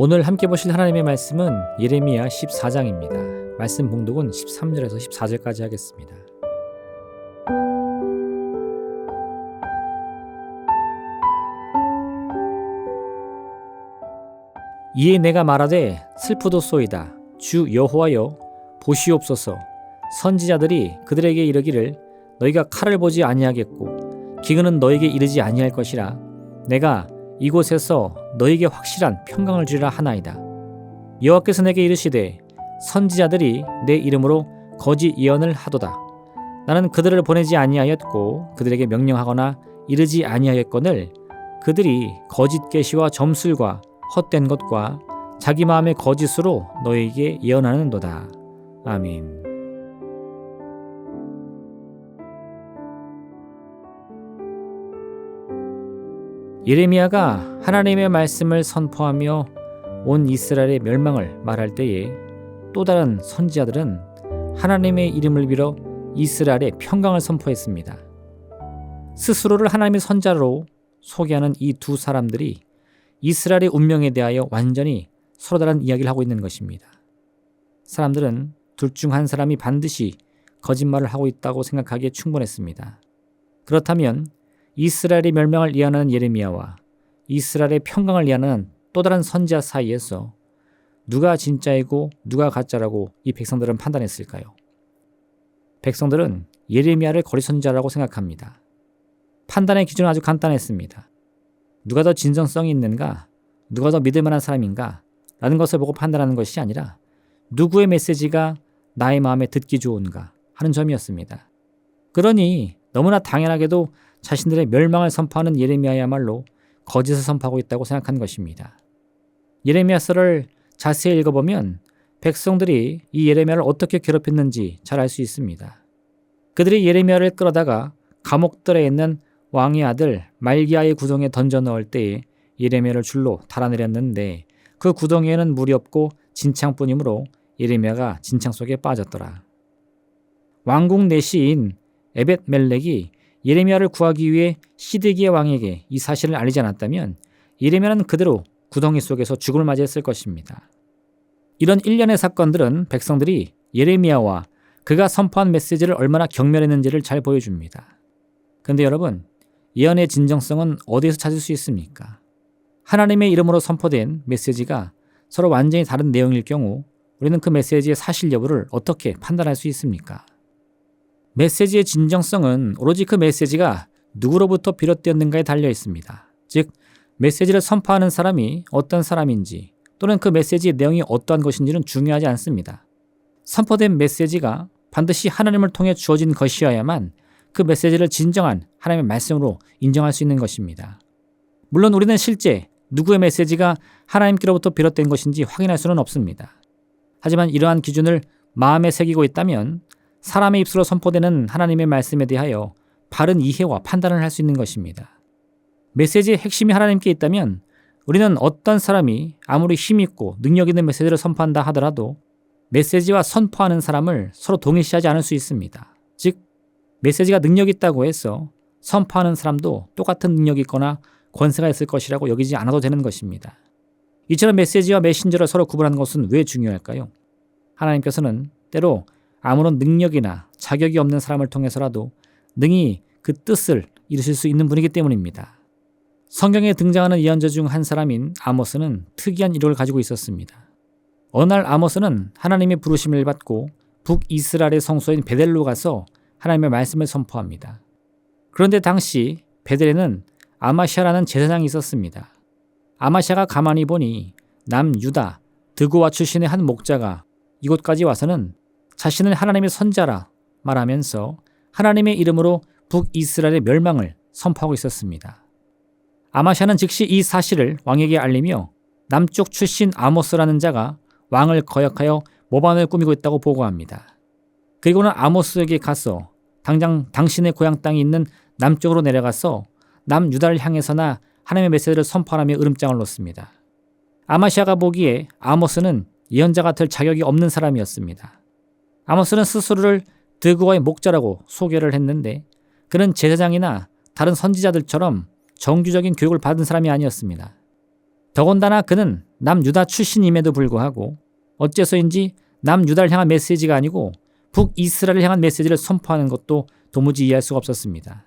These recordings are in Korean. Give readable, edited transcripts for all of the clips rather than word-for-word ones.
오늘 함께 보실 하나님의 말씀은 예레미야 14장입니다. 말씀 봉독은 13절에서 14절까지 하겠습니다. 이에 내가 말하되 슬프도소이다. 주 여호와여 보시옵소서. 선지자들이 그들에게 이르기를 너희가 칼을 보지 아니하겠고 기근은 너에게 이르지 아니할 것이라. 내가 이곳에서 너에게 확실한 평강을 주리라 하나이다. 여호와께서 내게 이르시되 선지자들이 내 이름으로 거짓 예언을 하도다. 나는 그들을 보내지 아니하였고 그들에게 명령하거나 이르지 아니하였거늘 그들이 거짓 계시와 점술과 헛된 것과 자기 마음의 거짓으로 너에게 예언하는도다. 아멘. 예레미야가 하나님의 말씀을 선포하며 온 이스라엘의 멸망을 말할 때에 또 다른 선지자들은 하나님의 이름을 빌어 이스라엘의 평강을 선포했습니다. 스스로를 하나님의 선자로 소개하는 이 두 사람들이 이스라엘의 운명에 대하여 완전히 서로 다른 이야기를 하고 있는 것입니다. 사람들은 둘 중 한 사람이 반드시 거짓말을 하고 있다고 생각하기에 충분했습니다. 그렇다면 이스라엘의 멸망을 예언하는 예레미야와 이스라엘의 평강을 예언하는 또 다른 선지자 사이에서 누가 진짜이고 누가 가짜라고 이 백성들은 판단했을까요? 백성들은 예레미야를 거짓 선지자라고 생각합니다. 판단의 기준은 아주 간단했습니다. 누가 더 진정성이 있는가? 누가 더 믿을 만한 사람인가? 라는 것을 보고 판단하는 것이 아니라 누구의 메시지가 나의 마음에 듣기 좋은가 하는 점이었습니다. 그러니 너무나 당연하게도 자신들의 멸망을 선포하는 예레미야야말로 거짓을 선포하고 있다고 생각한 것입니다. 예레미야서를 자세히 읽어보면 백성들이 이 예레미야를 어떻게 괴롭혔는지 잘 알 수 있습니다. 그들이 예레미야를 끌어다가 감옥들에 있는 왕의 아들 말기야의 구덩이에 던져 넣을 때에 예레미야를 줄로 달아내렸는데 그 구덩이에는 물이 없고 진창뿐이므로 예레미야가 진창 속에 빠졌더라. 왕궁 내시인 에벳멜렉이 예레미야를 구하기 위해 시드기야 왕에게 이 사실을 알리지 않았다면 예레미야는 그대로 구덩이 속에서 죽음을 맞이했을 것입니다. 이런 일련의 사건들은 백성들이 예레미야와 그가 선포한 메시지를 얼마나 경멸했는지를 잘 보여줍니다. 그런데 여러분, 예언의 진정성은 어디에서 찾을 수 있습니까? 하나님의 이름으로 선포된 메시지가 서로 완전히 다른 내용일 경우 우리는 그 메시지의 사실 여부를 어떻게 판단할 수 있습니까? 메시지의 진정성은 오로지 그 메시지가 누구로부터 비롯되었는가에 달려 있습니다. 즉, 메시지를 선포하는 사람이 어떤 사람인지 또는 그 메시지의 내용이 어떠한 것인지는 중요하지 않습니다. 선포된 메시지가 반드시 하나님을 통해 주어진 것이어야만 그 메시지를 진정한 하나님의 말씀으로 인정할 수 있는 것입니다. 물론 우리는 실제 누구의 메시지가 하나님께로부터 비롯된 것인지 확인할 수는 없습니다. 하지만 이러한 기준을 마음에 새기고 있다면 사람의 입술로 선포되는 하나님의 말씀에 대하여 바른 이해와 판단을 할 수 있는 것입니다. 메시지의 핵심이 하나님께 있다면 우리는 어떤 사람이 아무리 힘있고 능력 있는 메시지를 선포한다 하더라도 메시지와 선포하는 사람을 서로 동일시하지 않을 수 있습니다. 즉, 메시지가 능력 있다고 해서 선포하는 사람도 똑같은 능력이 있거나 권세가 있을 것이라고 여기지 않아도 되는 것입니다. 이처럼 메시지와 메신저를 서로 구분하는 것은 왜 중요할까요? 하나님께서는 때로 아무런 능력이나 자격이 없는 사람을 통해서라도 능히 그 뜻을 이루실 수 있는 분이기 때문입니다. 성경에 등장하는 예언자 중 한 사람인 아모스는 특이한 이력을 가지고 있었습니다. 어느 날 아모스는 하나님의 부르심을 받고 북이스라엘의 성소인 베델로 가서 하나님의 말씀을 선포합니다. 그런데 당시 베델에는 아마시아라는 제사장이 있었습니다. 아마시아가 가만히 보니 남유다 드고와 출신의 한 목자가 이곳까지 와서는 자신을 하나님의 선자라 말하면서 하나님의 이름으로 북이스라엘의 멸망을 선포하고 있었습니다. 아마시아는 즉시 이 사실을 왕에게 알리며 남쪽 출신 아모스라는 자가 왕을 거역하여 모반을 꾸미고 있다고 보고합니다. 그리고는 아모스에게 가서 당장 당신의 고향 땅이 있는 남쪽으로 내려가서 남유다를 향해서나 하나님의 메시지를 선포하라며 으름장을 놓습니다. 아마시아가 보기에 아모스는 예언자가 될 자격이 없는 사람이었습니다. 아모스는 스스로를 드고와의 목자라고 소개를 했는데 그는 제사장이나 다른 선지자들처럼 정규적인 교육을 받은 사람이 아니었습니다. 더군다나 그는 남유다 출신임에도 불구하고 어째서인지 남유다를 향한 메시지가 아니고 북이스라엘을 향한 메시지를 선포하는 것도 도무지 이해할 수가 없었습니다.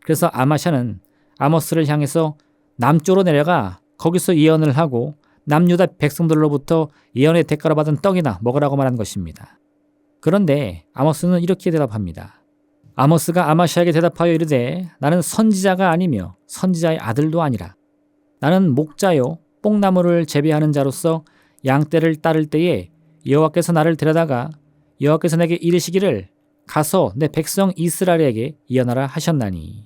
그래서 아마샤는 아모스를 향해서 남쪽으로 내려가 거기서 예언을 하고 남유다 백성들로부터 예언의 대가로 받은 떡이나 먹으라고 말한 것입니다. 그런데 아모스는 이렇게 대답합니다. 아모스가 아마샤에게 대답하여 이르되 나는 선지자가 아니며 선지자의 아들도 아니라 나는 목자요 뽕나무를 재배하는 자로서 양떼를 따를 때에 여호와께서 나를 데려다가 여호와께서 내게 이르시기를 가서 내 백성 이스라엘에게 예언하라 하셨나니.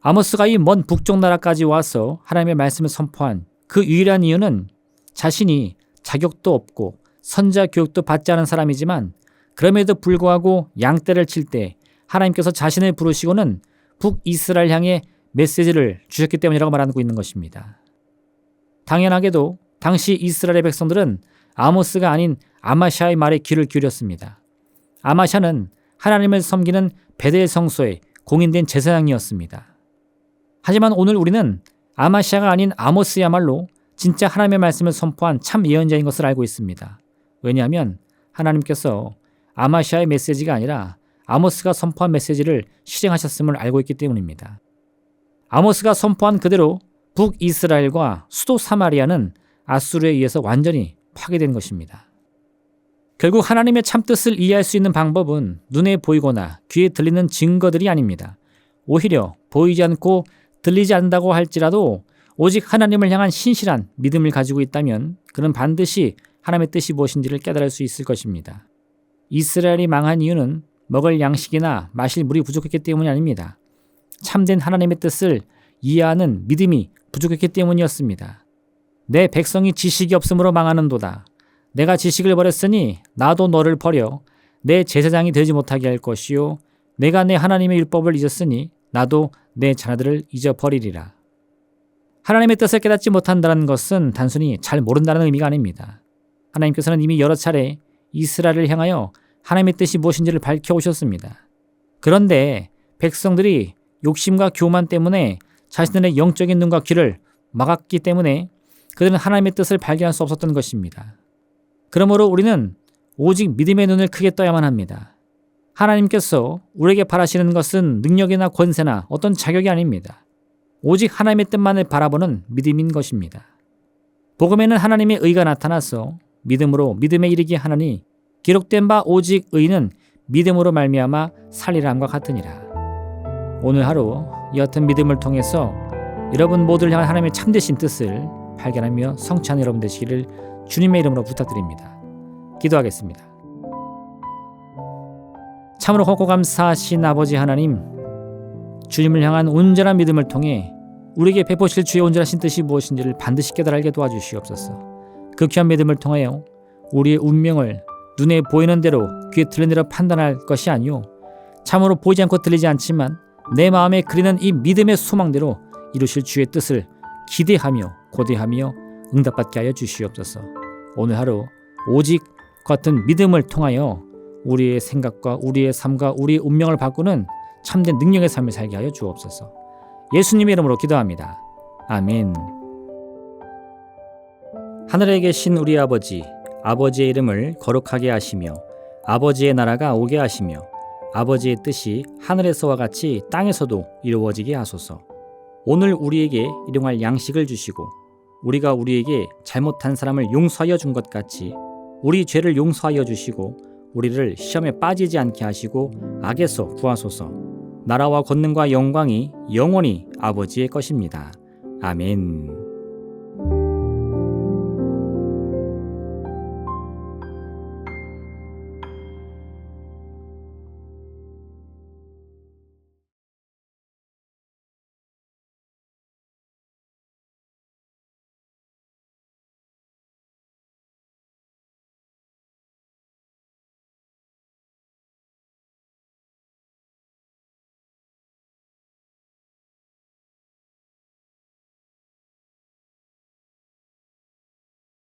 아모스가 이 먼 북쪽 나라까지 와서 하나님의 말씀을 선포한 그 유일한 이유는 자신이 자격도 없고 선지자 교육도 받지 않은 사람이지만 그럼에도 불구하고 양떼를 칠 때 하나님께서 자신을 부르시고는 북이스라엘 향해 메시지를 주셨기 때문이라고 말하고 있는 것입니다. 당연하게도 당시 이스라엘의 백성들은 아모스가 아닌 아마샤의 말에 귀를 기울였습니다. 아마샤는 하나님을 섬기는 베델 성소의 공인된 제사장이었습니다. 하지만 오늘 우리는 아마샤가 아닌 아모스야말로 진짜 하나님의 말씀을 선포한 참 예언자인 것을 알고 있습니다. 왜냐하면 하나님께서 아마샤의 메시지가 아니라 아모스가 선포한 메시지를 실행하셨음을 알고 있기 때문입니다. 아모스가 선포한 그대로 북이스라엘과 수도 사마리아는 아수르에 의해서 완전히 파괴된 것입니다. 결국 하나님의 참뜻을 이해할 수 있는 방법은 눈에 보이거나 귀에 들리는 증거들이 아닙니다. 오히려 보이지 않고 들리지 않는다고 할지라도 오직 하나님을 향한 신실한 믿음을 가지고 있다면 그는 반드시 하나님의 뜻이 무엇인지를 깨달을 수 있을 것입니다. 이스라엘이 망한 이유는 먹을 양식이나 마실 물이 부족했기 때문이 아닙니다. 참된 하나님의 뜻을 이해하는 믿음이 부족했기 때문이었습니다. 내 백성이 지식이 없으므로 망하는도다. 내가 지식을 버렸으니 나도 너를 버려 내 제사장이 되지 못하게 할 것이요 내가 내 하나님의 율법을 잊었으니 나도 내 자녀들을 잊어버리리라. 하나님의 뜻을 깨닫지 못한다는 것은 단순히 잘 모른다는 의미가 아닙니다. 하나님께서는 이미 여러 차례 이스라엘을 향하여 하나님의 뜻이 무엇인지를 밝혀오셨습니다. 그런데 백성들이 욕심과 교만 때문에 자신들의 영적인 눈과 귀를 막았기 때문에 그들은 하나님의 뜻을 발견할 수 없었던 것입니다. 그러므로 우리는 오직 믿음의 눈을 크게 떠야만 합니다. 하나님께서 우리에게 바라시는 것은 능력이나 권세나 어떤 자격이 아닙니다. 오직 하나님의 뜻만을 바라보는 믿음인 것입니다. 복음에는 하나님의 의가 나타나서 믿음으로 믿음에 이르게 하나니 기록된 바 오직 의는 믿음으로 말미암아 살리라 함과 같으니라. 오늘 하루 이 같은 믿음을 통해서 여러분 모두를 향한 하나님의 참되신 뜻을 발견하며 성취하는 여러분 되시기를 주님의 이름으로 부탁드립니다. 기도하겠습니다. 참으로 고고 감사하신 아버지 하나님, 주님을 향한 온전한 믿음을 통해 우리에게 베푸실 주의 온전하신 뜻이 무엇인지를 반드시 깨달아 알게 도와주시옵소서. 그 귀한 믿음을 통하여 우리의 운명을 눈에 보이는 대로 귀에 들리는 대로 판단할 것이 아니요 참으로 보이지 않고 들리지 않지만 내 마음에 그리는 이 믿음의 소망대로 이루실 주의 뜻을 기대하며 고대하며 응답받게 하여 주시옵소서. 오늘 하루 오직 같은 믿음을 통하여 우리의 생각과 우리의 삶과 우리의 운명을 바꾸는 참된 능력의 삶을 살게 하여 주옵소서. 예수님의 이름으로 기도합니다. 아멘. 하늘에 계신 우리 아버지, 아버지의 이름을 거룩하게 하시며 아버지의 나라가 오게 하시며 아버지의 뜻이 하늘에서와 같이 땅에서도 이루어지게 하소서. 오늘 우리에게 일용할 양식을 주시고 우리가 우리에게 잘못한 사람을 용서하여 준 것 같이 우리 죄를 용서하여 주시고 우리를 시험에 빠지지 않게 하시고 악에서 구하소서. 나라와 권능과 영광이 영원히 아버지의 것입니다. 아멘.